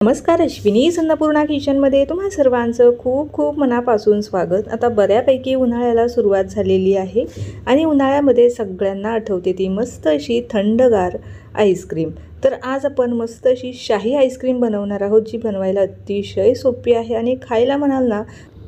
नमस्कार, अश्विनी अन्नपूर्णा किचनमध्ये तुम्हा सर्वांचं खूप खूप मनापासून स्वागत। आता बऱ्यापैकी उन्हाळ्याला सुरुवात झालेली आहे आणि उन्हाळ्यामध्ये सगळ्यांना आठवते ती मस्त अशी थंडगार आईस्क्रीम। तर आज आपण मस्त अशी शाही आईस्क्रीम बनवणार आहोत, जी बनवायला अतिशय सोपी आहे आणि खायला म्हणाल ना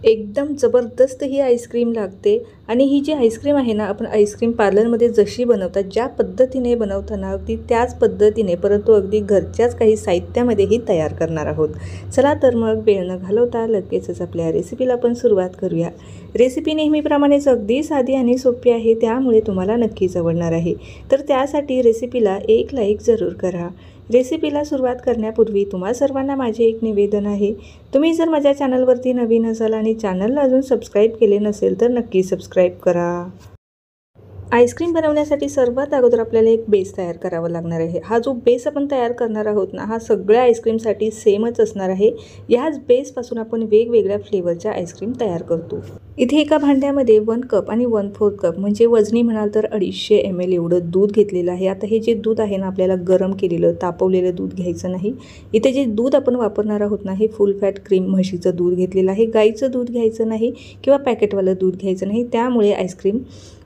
एकदम जबरदस्त ही आईस्क्रीम लागते। आणि ही जी आईस्क्रीम आहे ना, आपण आईस्क्रीम पार्लरमध्ये जशी बनवतात ज्या पद्धतीने बनवताना अगदी त्याच पद्धतीने, परंतु अगदी घरच्याच काही साहित्यामध्ये ही तयार करणार आहोत। चला तर मग वेळ न घालवता लगेचच आपल्या रेसिपीला आपण सुरुवात करूया। रेसिपी नेहमीप्रमाणेच अगदी साधी आणि सोपी आहे, त्यामुळे तुम्हाला नक्कीच आवडणार आहे। तर त्यासाठी रेसिपीला एक लाईक जरूर करा। रेसिपीला सुरुवात करण्यापूर्वी तुम्हा सर्वांना माझे एक निवेदन आहे, तुम्ही जर माझ्या चॅनलवरती नवीन असाल आणि चॅनलला अजून सबस्क्राईब केले नसेल तर नक्की सबस्क्राईब करा। आईस्क्रीम बनवण्यासाठी सर्वात अगोदर आपल्याला एक बेस तयार करावा लागणार आहे। हा जो बेस आपण तयार करणार आहोत ना, हा सगळ्या आईस्क्रीमसाठी सेमच असणार आहे। याच बेसपासून आपण वेगवेगळ्या फ्लेवरच्या आईस्क्रीम तयार करतो। इथे एका भांड्यामध्ये 1 कप आणि 1/4 कप म्हणजे वजनी म्हणाल तर 250 ml एवढं दूध घेतलेलं आहे। आता हे जे दूध आहे ना, आपल्याला गरम केलेलं तापवलेलं दूध घ्यायचं नाही। इथे जे दूध आपण वापरणार आहोत ना, हे फुल फॅट क्रीम म्हशीचं दूध घेतलेलं आहे। गाईचं दूध घ्यायचं नाही किंवा पॅकेटवालं दूध घ्यायचं नाही, त्यामुळे आईस्क्रीम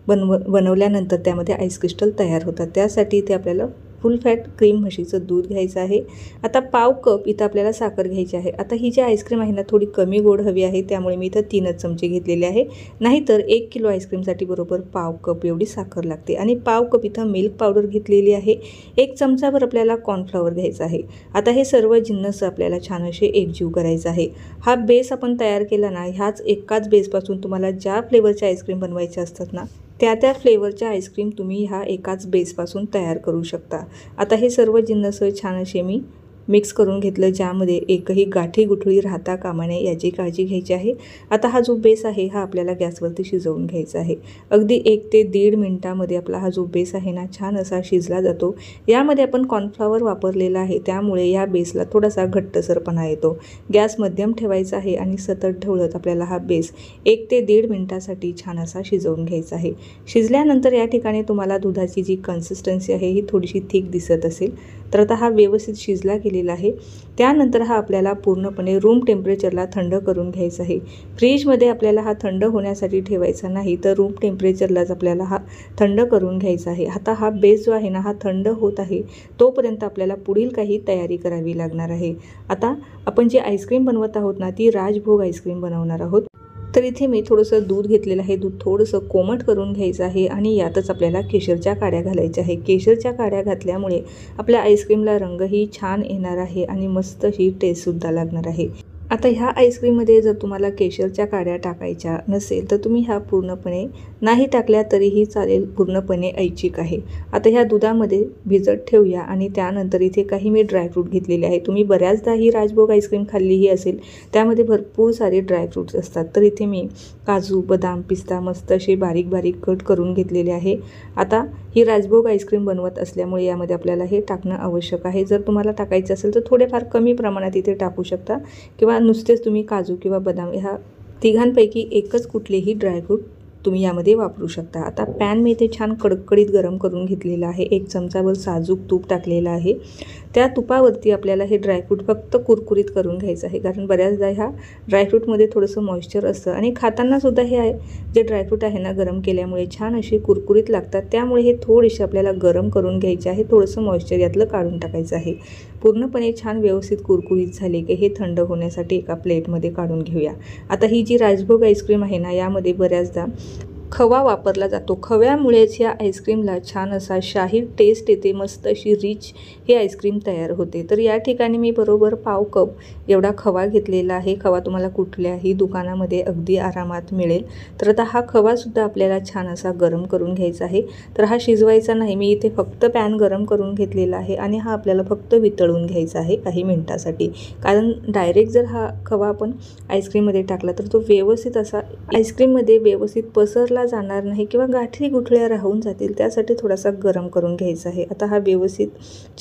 बनवल्यानंतर त्यामध्ये आईस क्रिस्टल तयार होतात। त्यासाठी इथे आपल्याला फुल फॅट क्रीम म्हशीचं दूध घ्यायचं आहे। आता 1/2 कप इथं आपल्याला साखर घ्यायची आहे। आता ही जी आईस्क्रीम आहे ना, थोडी कमी गोड हवी आहे, त्यामुळे मी इथं 3च चमचे घेतलेले आहे। नाहीतर 1 किलो आईस्क्रीमसाठी बरोबर 1/2 कप एवढी साखर लागते। आणि 1/2 कप इथं मिल्क पावडर घेतलेली आहे। 1 चमचाभर आपल्याला कॉर्नफ्लॉवर घ्यायचं आहे। आता हे सर्व जिन्नस आपल्याला छान असे एकजीव करायचं आहे। हा बेस आपण तयार केला ना, ह्याच एकाच बेसपासून तुम्हाला ज्या फ्लेवरच्या आईस्क्रीम बनवायच्या असतात ना, त्या फ्लेवरच्या आईस्क्रीम तुम्ही ह्या एकाच बेसपासून तयार करू शकता। आता हे सर्व जिन्नस छान असे मी मिक्स करून घेतलं, ज्यामध्ये एकही गाठी गुठळी राहता कामा नये याची काळजी घ्यायची आहे। आता हा जो बेस आहे हा आपल्याला गॅसवरती शिजवून घ्यायचा आहे। अगदी 1 ते 1.5 मिनिटामध्ये आपला हा जो बेस आहे ना, छान असा शिजला जातो। यामध्ये आपण कॉर्नफ्लॉवर वापरलेला आहे, त्यामुळे या बेसला थोडासा घट्टसरपणा येतो। गॅस मध्यम ठेवायचा आहे आणि सतत ढवळत आपल्याला हा बेस 1 ते 1.5 मिनिटासाठी छान असा शिजवून घ्यायचा आहे। शिजल्यानंतर या ठिकाणी तुम्हाला दुधाची जी कन्सिस्टन्सी आहे ही थोडीशी थिक दिसत असेल, तर आता हा व्यवस्थित शिजला गेलेला आहे। त्यानंतर हा आपल्याला पूर्णपणे रूम टेम्परेचरला थंड करून घ्यायचा आहे। फ्रीजमध्ये आपल्याला हा थंड होण्यासाठी ठेवायचा नाही, तर रूम टेम्परेचरलाच आपल्याला हा थंड करून घ्यायचा आहे। आता हा बेस जो आहे ना, हा थंड होत आहे, तोपर्यंत आपल्याला पुढील काही तयारी करावी लागणार आहे। आता आपण जी आईस्क्रीम बनवत आहोत ना, ती राजभोग आईस्क्रीम बनवणार आहोत। तर इथे मी थोडंसं दूध घेतलेलं आहे। दूध थोडंसं कोमट करून घ्यायचं आहे आणि यातच आपल्याला केशरच्या काड्या घालायच्या आहे। केशरच्या काड्या घातल्यामुळे आपल्या आईस्क्रीमला रंगही छान येणार आहे आणि मस्त ही टेस्टसुद्धा लागणार आहे। आता ह्या आईस्क्रीममध्ये जर तुम्हाला केशरच्या काड्या टाकायच्या नसेल तर तुम्ही ह्या पूर्णपणे नाही टाकल्या तरीही चालेल, पूर्णपणे ऐच्छिक आहे। आता ह्या दुधामध्ये भिजत ठेवूया आणि त्यानंतर इथे काही मी ड्रायफ्रूट घेतलेले आहे। तुम्ही बऱ्याचदा ही राजभोग आईस्क्रीम खाल्लीही असेल, त्यामध्ये भरपूर सारे ड्रायफ्रूट्स असतात। तर इथे मी काजू, बदाम, पिस्ता मस्त असे बारीक बारीक कट करून घेतलेले आहे। आता ही राजभोग आईस्क्रीम बनवत असल्यामुळे यामध्ये आपल्याला हे टाकणं आवश्यक आहे। जर तुम्हाला टाकायचं असेल तर थोडेफार कमी प्रमाणात इथे टाकू शकता, किंवा नुसतेच तुम्ही काजू किंवा बदाम ह्या तिघांपैकी एकच कुठलेही ड्रायफ्रूट तुम्ही यामध्ये वापरू शकता। आता पॅन मी इथे छान कडकडीत गरम करून घेतलेला आहे। 1 चमचाभर साजूक तूप टाकलेलं आहे। त्या तुपावरती आपल्याला हे ड्रायफ्रूट फक्त कुरकुरीत करून घ्यायचं आहे, कारण बऱ्याचदा ह्या ड्रायफ्रूटमध्ये थोडंसं मॉइश्चर असतं आणि खातानासुद्धा हे जे ड्रायफ्रूट आहे ना, गरम केल्यामुळे छान असे कुरकुरीत लागतात। त्यामुळे हे थोडेसे आपल्याला गरम करून घ्यायचे आहे, थोडंसं मॉइश्चर यातलं काढून टाकायचं आहे। पूर्णपणे छान व्यवस्थित कुरकुरीत झाले की हे थंड होण्यासाठी एका प्लेटमध्ये काढून घेऊया। आता ही जी राजभोग आईस्क्रीम आहे ना, यामध्ये बऱ्याचदा खवा वापरला जातो। खव्यामुळेच या आईस्क्रीमला छान असा शाही टेस्ट येते, मस्त अशी रिच ही आईस्क्रीम तयार होते। तर या ठिकाणी मी बरोबर 1/2 कप एवढा खवा घेतलेला आहे। खवा तुम्हाला कुठल्याही दुकानामध्ये अगदी आरामात मिळेल। तर आता हा खवासुद्धा आपल्याला छान असा गरम करून घ्यायचा आहे। तर हा शिजवायचा नाही, मी इथे फक्त पॅन गरम करून घेतलेला आहे आणि हा आपल्याला फक्त वितळून घ्यायचा आहे काही मिनिटासाठी, कारण डायरेक्ट जर हा खवा आपण आईस्क्रीममध्ये टाकला तर तो व्यवस्थित असा आईस्क्रीममध्ये व्यवस्थित पसरला जाणार नाही किंवा गाठी गुठळ्या राहून जातील, त्यासाठी थोडासा गरम करून घ्यायचा आहे। आता हा व्यवस्थित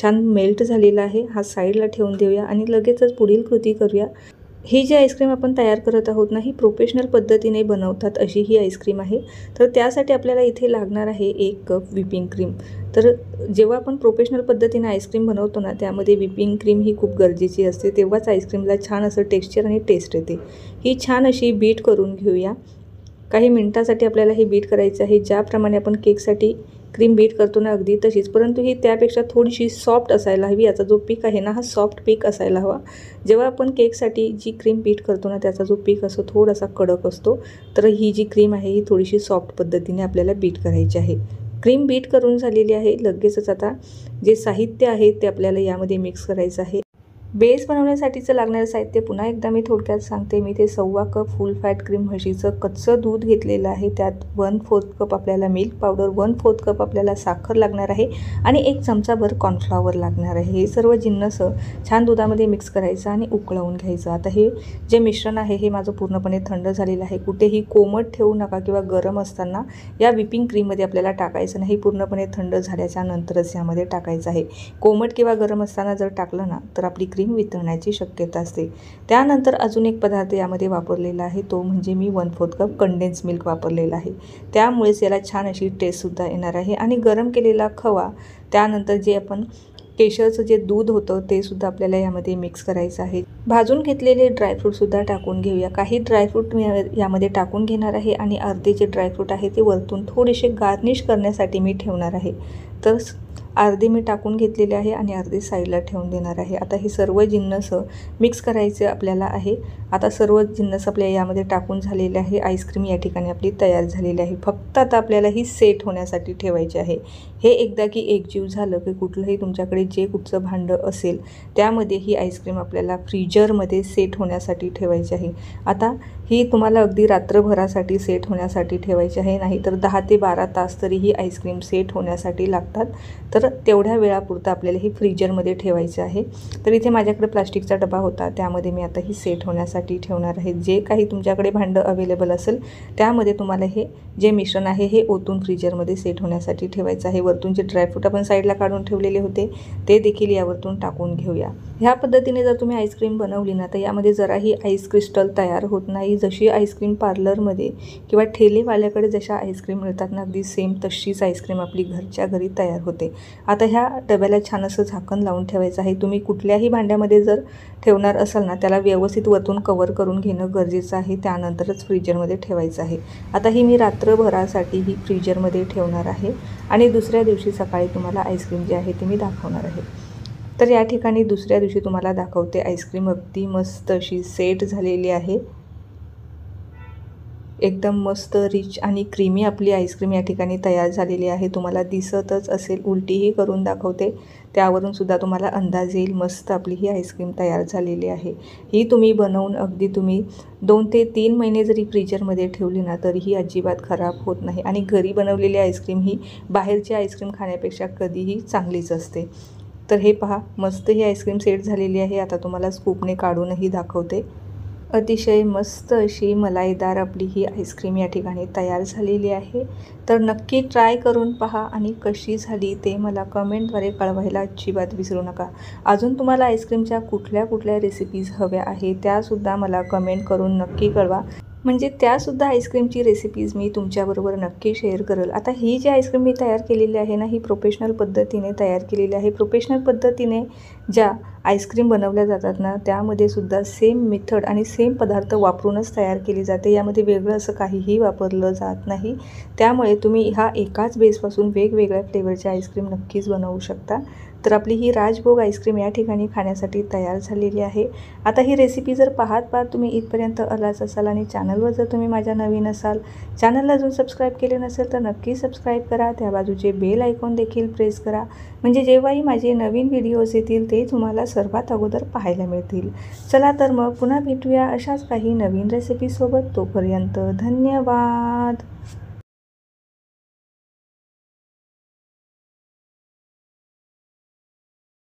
छान मेल्ट झालेला आहे, हा साईडला ठेवून देऊया आणि लगेचच पुढील कृती करूया। ही जी आईस्क्रीम आपण तयार करत आहोत ना, ही प्रोफेशनल पद्धतीने बनवतात अशी ही आईस्क्रीम आहे. तर त्यासाठी आपल्याला इथे लागणार आहे 1 कप व्हिपिंग क्रीम. तर जेव्हा आपण प्रोफेशनल पद्धतीने आईस्क्रीम बनवतो ना, त्यामध्ये व्हिपिंग क्रीम ही खूप गरजेची असते. तेव्हाच आईस्क्रीमला छान असं टेक्स्चर आणि टेस्ट येते. ही छान अशी बीट करून घेऊया. काही मिनिटासाठी आपल्याला हे बीट करायचं आहे. ज्याप्रमाणे आपण केकसाठी क्रीम बीट करतो ना, अगदी तशीच, परंतु ही त्यापेक्षा थोडीशी सॉफ्ट असायला हवी. याचा जो पीक आहे ना, हा सॉफ्ट पीक असायला हवा. जेव्हा आपण केकसाठी जी क्रीम बीट करतो ना, त्याचा जो पीक असतो थोडासा कडक असतो. तर ही जी क्रीम आहे ही थोडीशी सॉफ्ट पद्धतीने आपल्याला बीट करायची आहे. क्रीम बीट करून झालेली आहे. लगेचच आता जे साहित्य आहे ते आपल्याला यामध्ये मिक्स करायचं आहे. बेस बनवण्यासाठीचं लागणारं साहित्य पुन्हा एकदा मी थोडक्यात सांगते. मी ते 1.25 कप फुल फॅट क्रीम म्हशीचं कच्चं दूध घेतलेलं आहे. त्यात 1/4 कप आपल्याला मिल्क पावडर, 1/4 कप आपल्याला साखर लागणार आहे आणि 1 चमचाभर कॉर्नफ्लॉवर लागणार आहे. हे सर्व जिन्नस छान दुधामध्ये मिक्स करायचं आणि उकळवून घ्यायचं. आता हे जे मिश्रण आहे हे माझं पूर्णपणे थंड झालेलं आहे. कुठेही कोमट ठेवू नका किंवा गरम असताना या व्हिपिंग क्रीममध्ये आपल्याला टाकायचं नाही. पूर्णपणे थंड झाल्याच्या नंतरच यामध्ये टाकायचं आहे. कोमट किंवा गरम असताना जर टाकलं ना, तर आपली क्रीम वितळण्याची शक्यता असते. त्यानंतर अजून एक पदार्थ यामध्ये वापरलेला आहे, तो म्हणजे मी 1/4 कप कंडेन्स मिल्क वापरलेला आहे. त्यामुळेच याला छान अशी टेस्टसुद्धा येणार आहे. आणि गरम केलेला खवा, त्यानंतर जे आपण केशरचं जे दूध होतं ते सुद्धा आपल्याला यामध्ये मिक्स करायचं आहे. भाजून घेतलेले ड्रायफ्रूटसुद्धा टाकून घेऊया. काही ड्रायफ्रूट मी यामध्ये टाकून घेणार आहे आणि अर्धे जे ड्रायफ्रूट आहे ते वरतून थोडेसे गार्निश करण्यासाठी मी ठेवणार आहे. तर अर्धे मी टाकून घेतलेले आहे आणि अर्धे साईडला ठेवून देणार आहे. आता हे सर्व जिन्नस मिक्स करायचे आपल्याला आहे. आता सर्व जिन्नस आपल्या यामध्ये टाकून झालेले आहे. आईस्क्रीम या ठिकाणी आपली तयार झालेली आहे. फक्त आता आपल्याला ही सेट होण्यासाठी ठेवायची आहे. हे एकदा की एकजीव झालं की कुठलंही तुमच्याकडे जे कुठचं भांडं असेल त्यामध्ये ही आईस्क्रीम आपल्याला फ्रीजरमध्ये सेट होण्यासाठी ठेवायची आहे. आता ही तुम्हाला अगदी रात्रभरासाठी सेट होण्यासाठी ठेवायची आहे. नाही तर 10 ते 12 तास तरी ही आईस्क्रीम सेट होण्यासाठी लागतात. तर तेवढ्या वेळापुरतं आपल्याला ही फ्रीजरमध्ये ठेवायचं आहे. तर इथे माझ्याकडे प्लास्टिकचा डबा होता, त्यामध्ये मी आता ही सेट होण्यासाठी ठेवणार आहे. जे काही तुमच्याकडे भांडं अवेलेबल असेल त्यामध्ये तुम्हाला हे जे मिश्रण आहे हे ओतून फ्रीजरमध्ये सेट होण्यासाठी ठेवायचं आहे. वरतून जे ड्रायफ्रूट आपण साईडला काढून ठेवलेले होते ते देखील यावरतून टाकून घेऊया. ह्या पद्धतीने जर तुम्ही आईस्क्रीम बनवली ना, तर यामध्ये जराही आईस क्रिस्टल तयार होत नाही. जशी आईस्क्रीम पार्लरमध्ये किंवा ठेलेवाल्याकडे जशा आईस्क्रीम मिळतात ना, अगदी सेम तशीच आईस्क्रीम आपली घरच्या घरी तयार होते. आता ह्या डब्याला छान असं झाकण लावून ठेवायचं आहे. तुम्ही कुठल्याही भांड्यामध्ये जर ठेवणार असाल ना, त्याला व्यवस्थित वरतून कवर करून घेणं गरजेचं आहे. त्यानंतरच फ्रीजरमध्ये ठेवायचं आहे. आता ही मी रात्रभरासाठी ही फ्रीजरमध्ये ठेवणार आहे आणि दुसऱ्या दिवशी सकाळी तुम्हाला आईस्क्रीम जी आहे ती मी दाखवणार आहे. तर या ठिकाणी दुसऱ्या दिवशी तुम्हाला दाखवते. आईस्क्रीम अगदी मस्त अशी सेट झालेली आहे. एकदम मस्त रिच आणि क्रीमी आपली आईस्क्रीम या ठिकाणी तयार झालेली आहे. तुम्हाला दिसतच असेल. उलटीही करून दाखवते, त्यावरून सुद्धा तुम्हाला अंदाज येईल. मस्त आपली ही आईस्क्रीम तयार झालेली आहे. ही तुम्ही बनवून अगदी तुम्ही 2 ते 3 महिने जरी फ्रीजरमध्ये ठेवली ना, तरीही अजिबात खराब होत नाही. आणि घरी बनवलेली आईस्क्रीम ही बाहेरची आईस्क्रीम खाण्यापेक्षा कधीही चांगलीच असते. तर हे पहा, मस्त ही आईस्क्रीम सेट झालेली आहे. आता तुम्हाला स्कूपने काढूनही दाखवते. अतिशय मस्त अशी मलाईदार आपली ही आईस्क्रीम या ठिकाणी तयार झालेली आहे. तर नक्की ट्राय करून पहा आणि कशी झाली ते मला कमेंटद्वारे कळवायला अजिबात विसरू नका. अजून तुम्हाला आईस्क्रीमच्या कुठल्या रेसिपीज हव्या आहे त्यासुद्धा मला कमेंट करून नक्की कळवा. म्हणजे त्यासुद्धा आईस्क्रीमची रेसिपीज मी तुमच्याबरोबर नक्की शेअर करेल. आता ही जी आईस्क्रीम मी तयार केलेली आहे ना, ही प्रोफेशनल पद्धतीने तयार केलेली आहे. प्रोफेशनल पद्धतीने ज्या आईस्क्रीम बनवल्या जातात ना, त्यामध्ये सुद्धा सेम मेथड आणि सेम पदार्थ वापरूनच तयार केली जाते. यामध्ये वेगळं असं काहीही वापरलं जात नाही. त्यामुळे तुम्ही ह्या एकाच बेसपासून वेगवेगळ्या फ्लेवरच्या आईस्क्रीम नक्कीच बनवू शकता. तर आपली ही राजभोग आईस्क्रीम या ठिकाणी खाण्यासाठी तयार झालेली आहे. आता ही रेसिपी जर पाहत तुम्ही इथपर्यंत आलाच असाल आणि चॅनलवर जर तुम्ही माझ्या नवीन असाल, चॅनलला अजून सबस्क्राईब केले नसेल तर नक्की सबस्क्राईब करा. त्या बाजूचे बेल आयकॉन देखील प्रेस करा, म्हणजे जेव्हाही माझे नवीन व्हिडिओज येतील ते तुम्हाला सर्वात अगोदर पाहायला मिळतील. चला तर मग पुन्हा भेटूया अशाच काही नवीन रेसिपीसोबत. तोपर्यंत धन्यवाद.